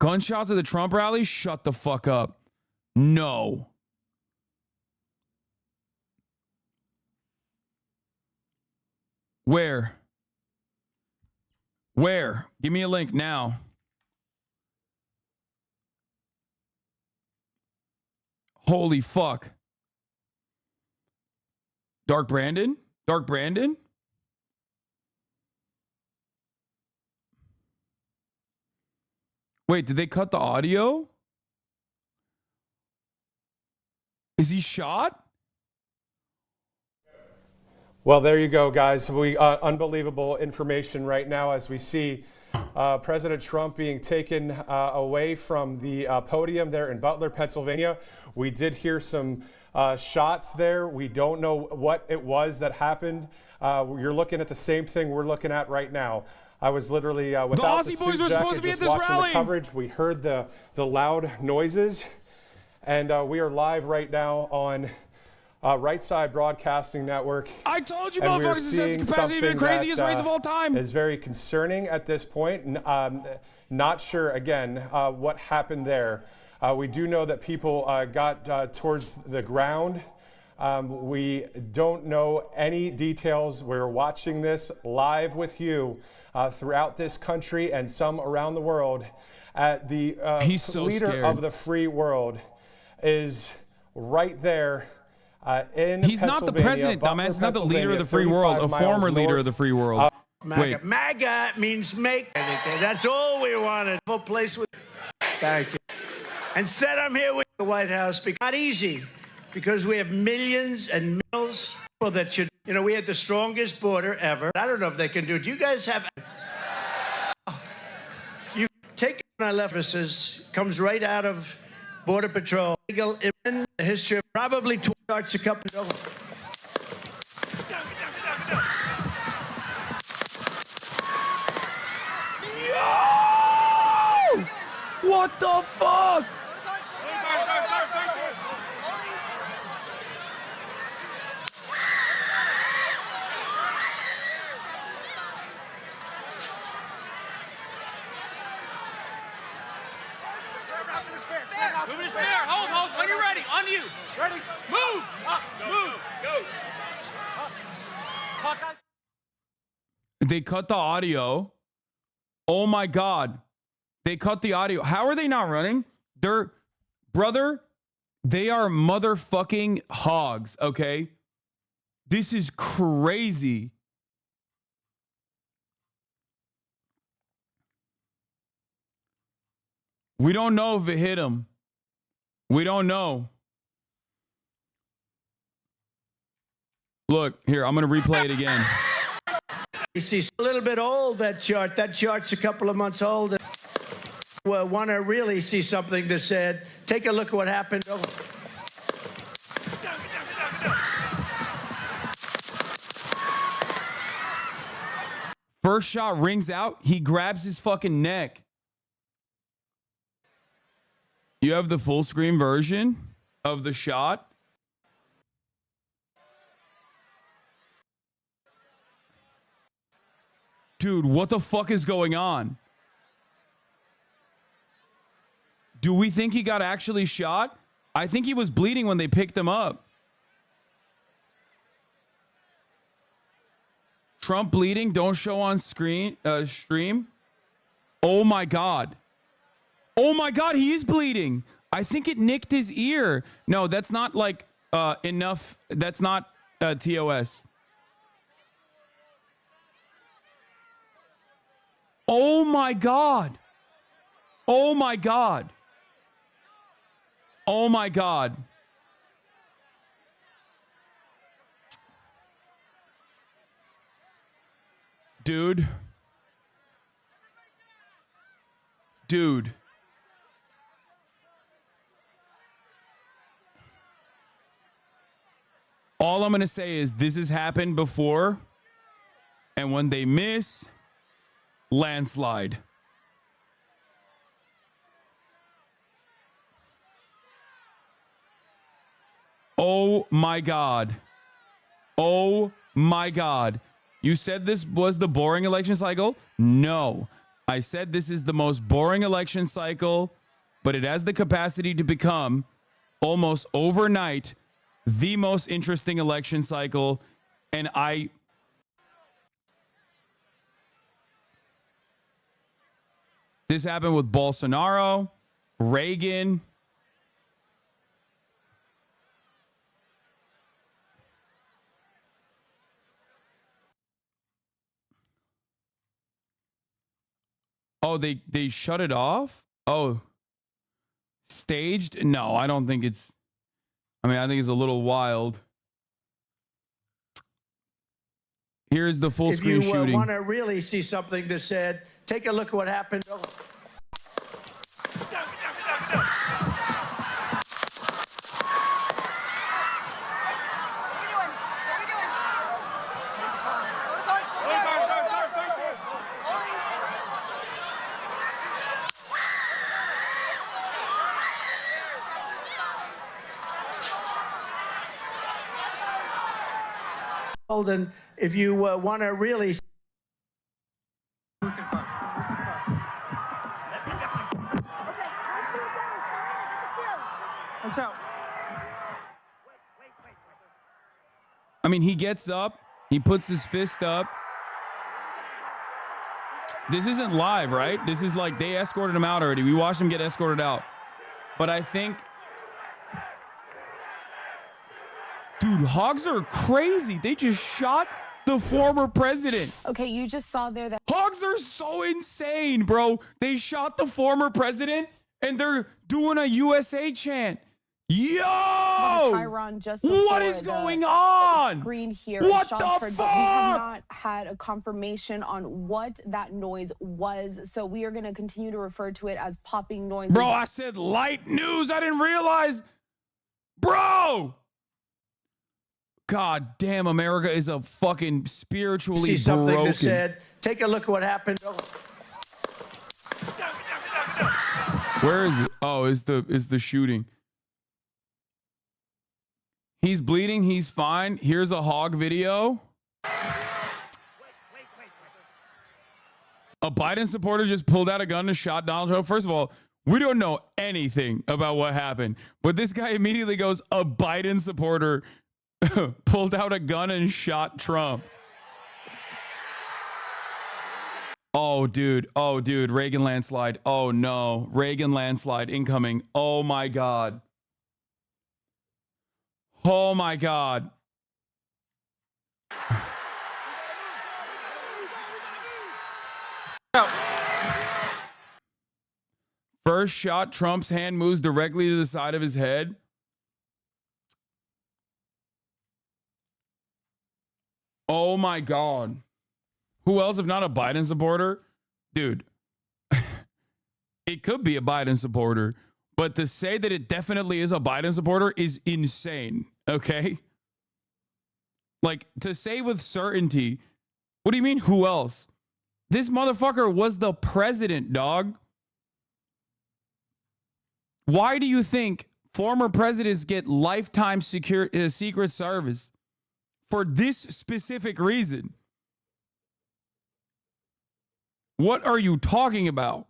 Gunshots at the Trump rally? Shut the fuck up. No. Where? Where? Give me a link now. Holy fuck. Dark Brandon? Dark Brandon? Wait, did they cut the audio? Is he shot? Well, there you go, guys. Unbelievable information right now as we see President Trump being taken away from the podium there in Butler, Pennsylvania. We did hear some shots there. We don't know what it was that happened. You're looking at the same thing we're looking at right now. I was literally without the suit jacket, just watching the coverage. We heard the loud noises, and we are live right now on Right Side Broadcasting Network. I told you, motherfuckers, this capacity to be the craziest race of all time. Is very concerning at this point. Not sure, again, what happened there. We do know that people got towards the ground. We don't know any details. We're watching this live with you throughout this country and some around the world. The leader of the free world is right there. He's not the president, dumbass. He's not the leader of the free world, a former leader of the free world. MAGA. MAGA means make. That's all we wanted. A place with. Thank you. Instead, I'm here with the White House. Not easy, because we have millions and millions that should. You know, we had the strongest border ever. I don't know if they can do it. Do you guys have? You take our left officers comes right out of Border Patrol. Legal in the history of probably starts a couple. Yo! What the fuck? Move to spare. Hold. When you're ready. On you. Ready. Move. Up. Move. Go. They cut the audio. Oh my God. They cut the audio. How are they not running? They're, brother, they are motherfucking hogs, okay? This is crazy. We don't know if it hit him. We don't know. Look, here, I'm going to replay it again. You see, a little bit old, that chart. That chart's a couple of months old. Want to really see something that said, take a look at what happened. Oh. First shot rings out. He grabs his fucking neck. You have the full screen version of the shot. Dude, what the fuck is going on? Do we think he got actually shot? I think he was bleeding when they picked him up. Trump bleeding, don't show on stream. Oh my God. Oh my God, he is bleeding. I think it nicked his ear. No, that's not like enough. That's not TOS. Oh my God. Oh my God. Oh my God. Dude. Dude. All I'm going to say is this has happened before. And when they miss, landslide. Oh my God. Oh my God. You said this was the boring election cycle? No. I said this is the most boring election cycle, but it has the capacity to become almost overnight the most interesting election cycle. And this happened with Bolsonaro, Reagan. Oh, they shut it off? Oh, staged? No, I don't think it's, I mean, I think it's a little wild. Here's the full screen shooting. If you want to really see something that's said, take a look at what happened. And if you want to really I mean, he gets up, he puts his fist up. This isn't live, right? This is like they escorted him out already. We watched him get escorted out. But I think, dude, hogs are crazy. They just shot the former president. Okay, you just saw there that Hogs are so insane, bro. They shot the former president and they're doing a USA chant. Yo! Chiron just What is going on? Screen here What in the Schaumburg, fuck? but we have not had a confirmation on what that noise was. So we are going to continue to refer to it as popping noises. Bro, I said light news. I didn't realize. Bro! God damn, America is a fucking spiritually see something broken. that's said, take a look at what happened. Where is it? Oh, is the shooting. He's bleeding. He's fine. Here's a hog video. A Biden supporter just pulled out a gun and shot Donald Trump. First of all, we don't know anything about what happened, but this guy immediately goes, a Biden supporter pulled out a gun and shot Trump. Oh, dude. Oh, dude. Reagan landslide. Oh, no. Reagan landslide incoming. Oh, my God. Oh, my God. First shot, Trump's hand moves directly to the side of his head. Oh, my God. Who else if not a Biden supporter? Dude, it could be a Biden supporter, but to say that it definitely is a Biden supporter is insane, okay? Like, to say with certainty, what do you mean, who else? This motherfucker was the president, dog. Why do you think former presidents get lifetime Secret Service? For this specific reason. What are you talking about?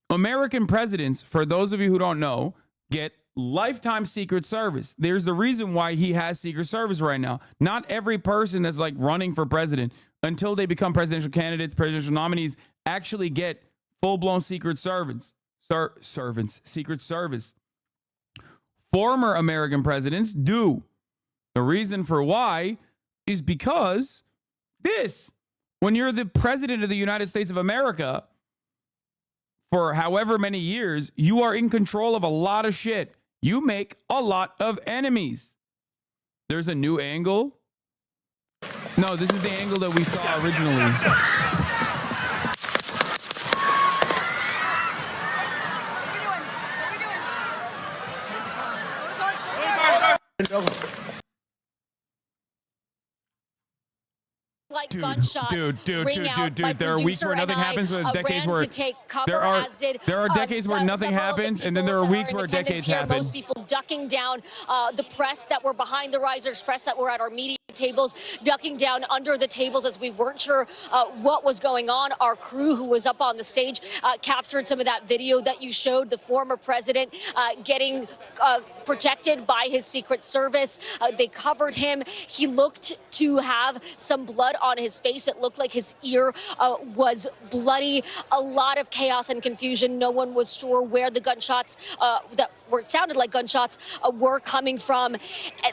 American presidents, for those of you who don't know, get lifetime Secret Service. There's the reason why he has Secret Service right now. Not every person that's like running for president until they become presidential candidates, presidential nominees, actually get full-blown Secret Servants. Secret Service. Former American presidents do. The reason for why is because when you're the president of the United States of America for however many years, you are in control of a lot of shit. You make a lot of enemies. There's a new angle. No, this is the angle that we saw originally. Like gunshots ring out. My There are weeks where nothing happens, but decades where there are decades where nothing happens, and then there are weeks where decades happen. Most people ducking down. The press that were behind the risers, press that were at our media tables, ducking down under the tables as we weren't sure what was going on. Our crew who was up on the stage captured some of that video that you showed, the former president getting protected by his Secret Service. They covered him. He looked to have some blood on his face. It looked like his ear was bloody. A lot of chaos and confusion. No one was sure where the gunshots sounded like gunshots were coming from.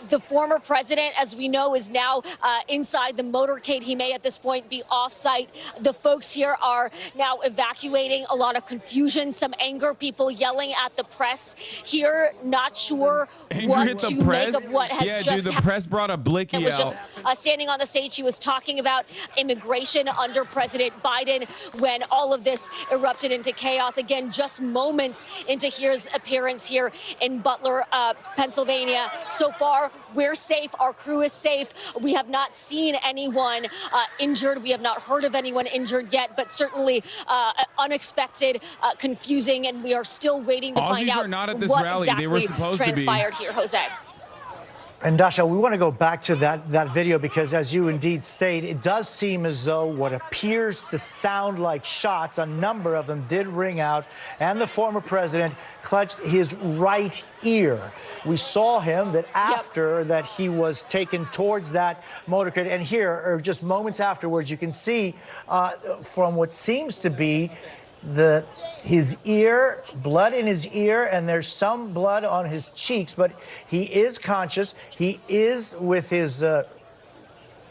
The former president, as we know, is now inside the motorcade. He may at this point be off-site. The folks here are now evacuating. A lot of confusion, some anger, people yelling at the press here, not sure what to make of what has just happened. The press brought a blicky was out. Just standing on the stage. She was talking about immigration under President Biden when all of this erupted into chaos. Again, just moments into his appearance here in Butler, Pennsylvania. So far, we're safe. Our crew is safe. We have not seen anyone injured. We have not heard of anyone injured yet, but certainly unexpected, confusing, and we are still waiting to find out are not at this what rally. exactly They were supposed transpired to be here, Jose. And Dasha, we want to go back to that video because, as you indeed state, it does seem as though what appears to sound like shots, a number of them did ring out, and the former president clutched his right ear. We saw him that after that he was taken towards that motorcade, and here, or just moments afterwards, you can see from what seems to be his ear, blood in his ear, and there's some blood on his cheeks, but he is conscious. He is with his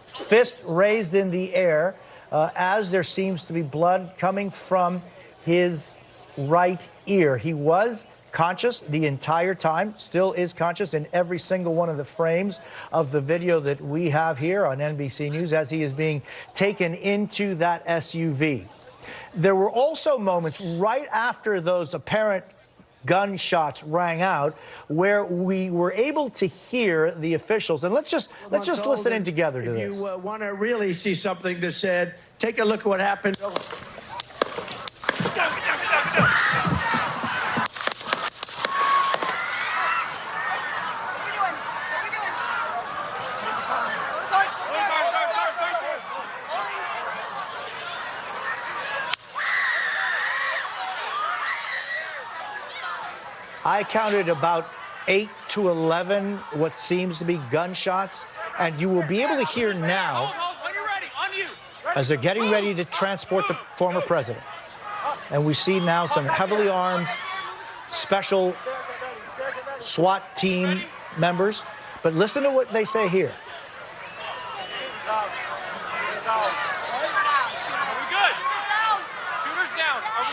fist raised in the air as there seems to be blood coming from his right ear. He was conscious the entire time, still is conscious in every single one of the frames of the video that we have here on NBC News as he is being taken into that SUV. There were also moments right after those apparent gunshots rang out where we were able to hear the officials. And let's just listen in together to this. If you want to really see something that said, take a look at what happened. I counted about 8 to 11 what seems to be gunshots, and you will be able to hear now as they're getting ready to transport the former president. And we see now some heavily armed special SWAT team members. But listen to what they say here.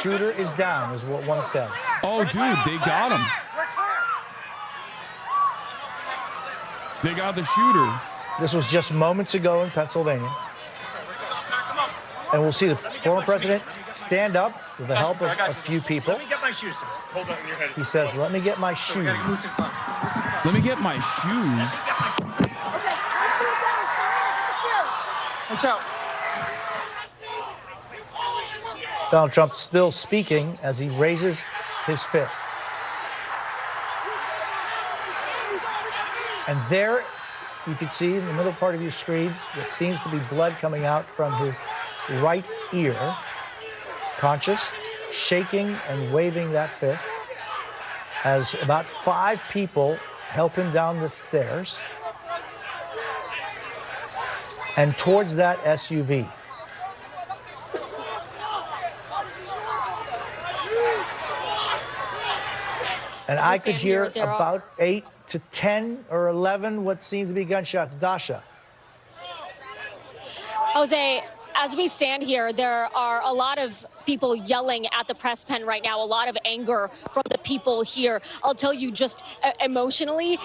Shooter is down, is what one said. Oh, dude, they got him. They got the shooter. This was just moments ago in Pennsylvania. And we'll see the former president stand up with the help of a few people. Let me get my shoes. Hold on in your head. He says, let me get my shoes. Let me get my shoes. Watch out. Donald Trump still speaking as he raises his fist. And there you can see in the middle part of your screens what seems to be blood coming out from his right ear, conscious, shaking and waving that fist, as about 5 people help him down the stairs and towards that SUV. And I could hear about 8 to 10 or 11 what seemed to be gunshots. Dasha. Jose, as we stand here, there are a lot of people yelling at the press pen right now, a lot of anger from the people here. I'll tell you, just emotionally,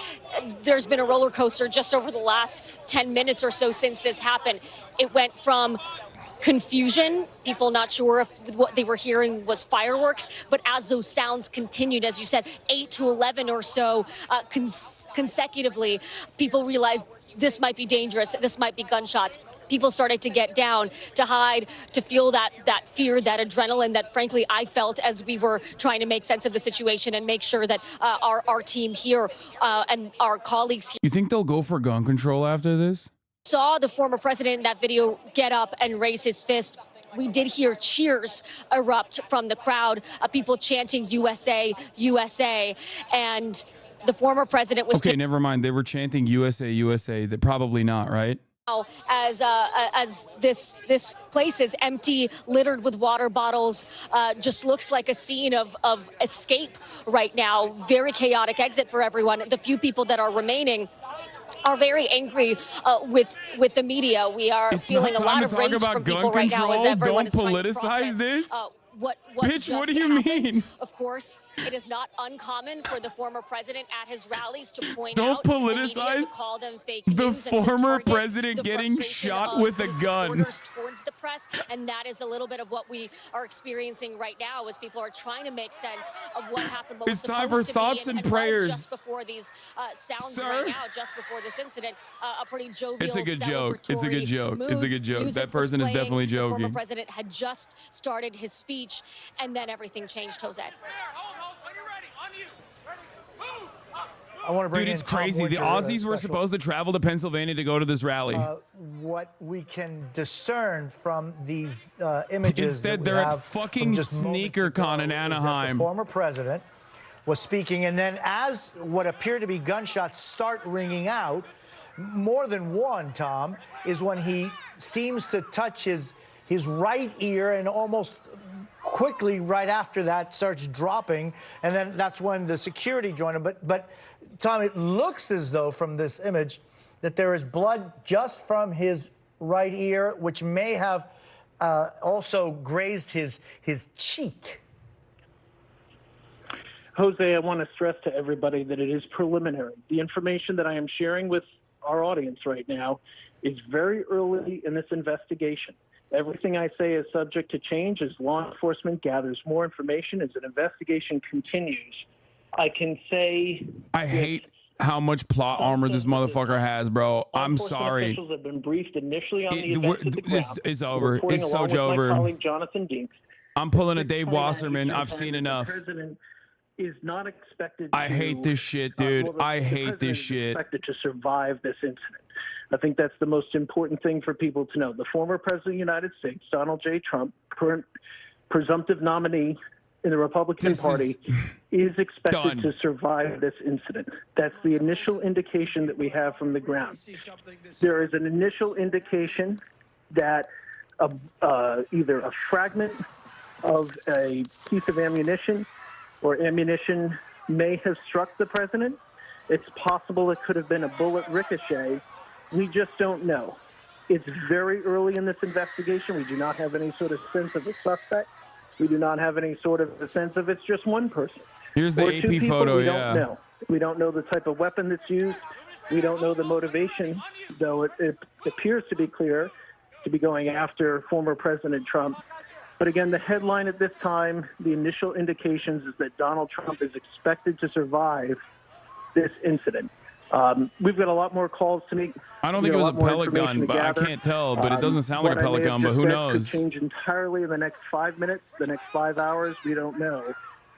there's been a roller coaster just over the last 10 minutes or so since this happened. It went from confusion, people not sure if what they were hearing was fireworks, but as those sounds continued, as you said, 8 to 11 or so consecutively, people realized this might be dangerous, this might be gunshots. People started to get down, to hide, to feel that fear, that adrenaline that, frankly, I felt as we were trying to make sense of the situation and make sure that our team here and our colleagues here. You think they'll go for gun control after this? Saw the former president in that video get up and raise his fist. We did hear cheers erupt from the crowd, people chanting USA, USA, and the former president was Okay, never mind. They were chanting USA, USA. They probably not, right? as this place is empty, littered with water bottles, just looks like a scene of escape right now. Very chaotic exit for everyone. The few people that are remaining are very angry with the media. We are feeling a lot of rage from people right now as everyone is trying to process this. What Bitch, what do you happened. mean? Of course, it is not uncommon for the former president at his rallies to point Don't out politicize to call them fake the news and to former target president the getting frustration shot of with a his gun. supporters towards the press, and that is a little bit of what we are experiencing right now as people are trying to make sense of what happened. What It's was time supposed for to be thoughts and was prayers. just before these sounds Sir? rang out, just before this incident, a pretty jovial, It's a good joke. It's a good joke. mood. It's a good joke. Music That person was is definitely playing. The former joking. president had just started his speech, and then everything changed, Jose. Hold, when you're ready, on you. Ready? Move. I want to bring Dude, in it's Tom crazy. The Winter, Aussies were special- supposed to travel to Pennsylvania to go to this rally. What we can discern from these images Instead, that we they're at have fucking from just moments Sneaker Con ago in is that Anaheim. The former president was speaking, and then as what appear to be gunshots start ringing out, more than one, Tom, is when he seems to touch his right ear, and almost quickly right after that starts dropping, and then that's when the security joined him. But Tom, it looks as though from this image that there is blood just from his right ear, which may have also grazed his cheek. Jose, I want to stress to everybody that it is preliminary. The information that I am sharing with our audience right now is very early in this investigation. Everything I say is subject to change as law enforcement gathers more information, as an investigation continues. I can say... I hate how much plot armor this motherfucker has, bro. I'm sorry. Officials have been briefed initially on the events at the This ground. is over. Reporting It's so along with over. my colleague Jonathan Dinks. I'm pulling a Dave 6:29 Wasserman. Eastern I've Time, seen the enough. president is not expected I hate this shit, dude. I hate this shit. Expected to survive this incident. I think that's the most important thing for people to know. The former president of the United States, Donald J. Trump, current presumptive nominee in the Republican Party, is expected to survive this incident. That's the initial indication that we have from the ground. There is an initial indication that either a fragment of a piece of ammunition or ammunition may have struck the president. It's possible it could have been a bullet ricochet. We just don't know. It's very early in this investigation. We do not have any sort of sense of a suspect. We do not have any sort of a sense of it's just one person. Here's the or two AP people. photo, We yeah. don't know. We don't know the type of weapon that's used. We don't know the motivation, though it appears to be clear to be going after former President Trump. But again, the headline at this time, the initial indications is that Donald Trump is expected to survive this incident. We've got a lot more calls to make. I don't think it was a pellet gun, but I can't tell. But it doesn't sound like a pellet gun, but who knows? Could change entirely in the next 5 minutes, the next 5 hours. We don't know.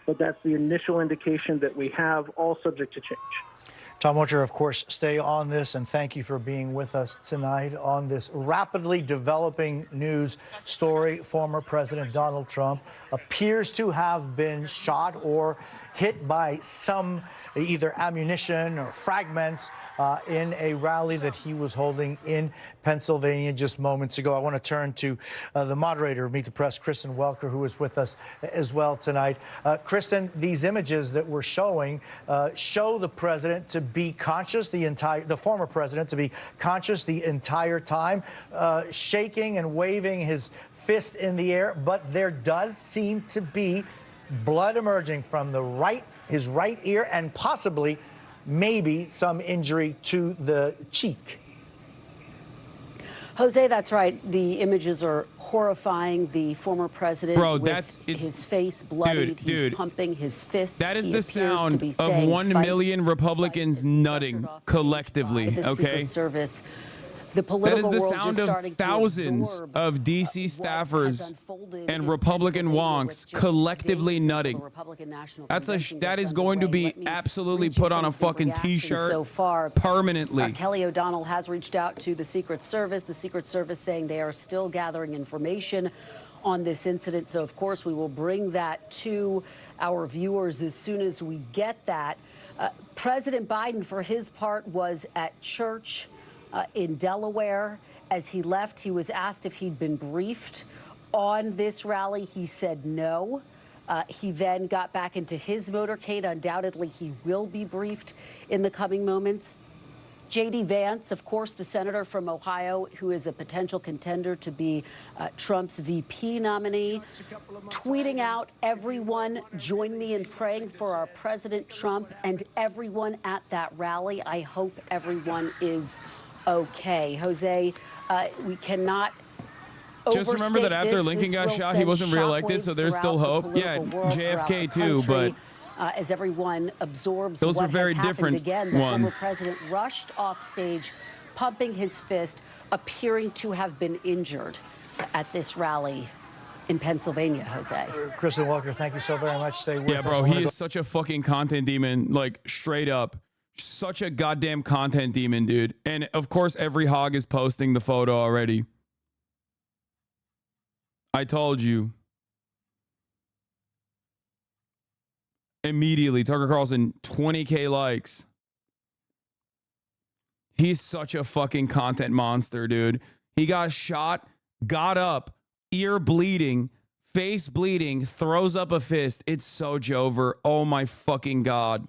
But that's the initial indication that we have, all subject to change. Tom Winter, of course, stay on this, and thank you for being with us tonight on this rapidly developing news story. Former President Donald Trump appears to have been shot or hit by some either ammunition or fragments in a rally that he was holding in Pennsylvania just moments ago. I want to turn to the moderator of Meet the Press, Kristen Welker, who is with us as well tonight. Kristen, these images that we're showing show the president to be conscious, the former president to be conscious the entire time, shaking and waving his fist in the air, but there does seem to be blood emerging from his right ear, and possibly maybe some injury to the cheek. Jose, that's right. The images are horrifying. The former president, his face bloodied, he's pumping his fists. That is he the sound of 1 million Republicans nutting collectively. The Okay. Secret Service The political that is the world sound just of starting thousands to absorb, of DC staffers and Republican wonks collectively nutting. That is going to be absolutely put on a fucking t-shirt so far permanently. Kelly O'Donnell has reached out to the Secret Service. The Secret Service saying they are still gathering information on this incident. So, of course, we will bring that to our viewers as soon as we get that. President Biden, for his part, was at church in Delaware. As he left, he was asked if he'd been briefed on this rally. He said no. He then got back into his motorcade. Undoubtedly, he will be briefed in the coming moments. J.D. Vance, of course, the senator from Ohio, who is a potential contender to be Trump's VP nominee, tweeting out, "Everyone join me in praying for our President Trump and everyone at that rally. I hope everyone is okay." Jose, we cannot just remember that after Lincoln got shot, he wasn't reelected, so there's still hope. Yeah, JFK too, but as everyone absorbs those what were very has happened different again, the former ones. president rushed off stage, pumping his fist, appearing to have been injured at this rally in Pennsylvania, Jose. Kristen Walker, thank you so very much. Stay with us. Yeah, bro, he is such a fucking content demon, like straight up. Such a goddamn content demon, dude. And of course, every hog is posting the photo already. I told you. Immediately, Tucker Carlson, 20K likes. He's such a fucking content monster, dude. He got shot, got up, ear bleeding, face bleeding, throws up a fist. It's so Jover. Oh my fucking God.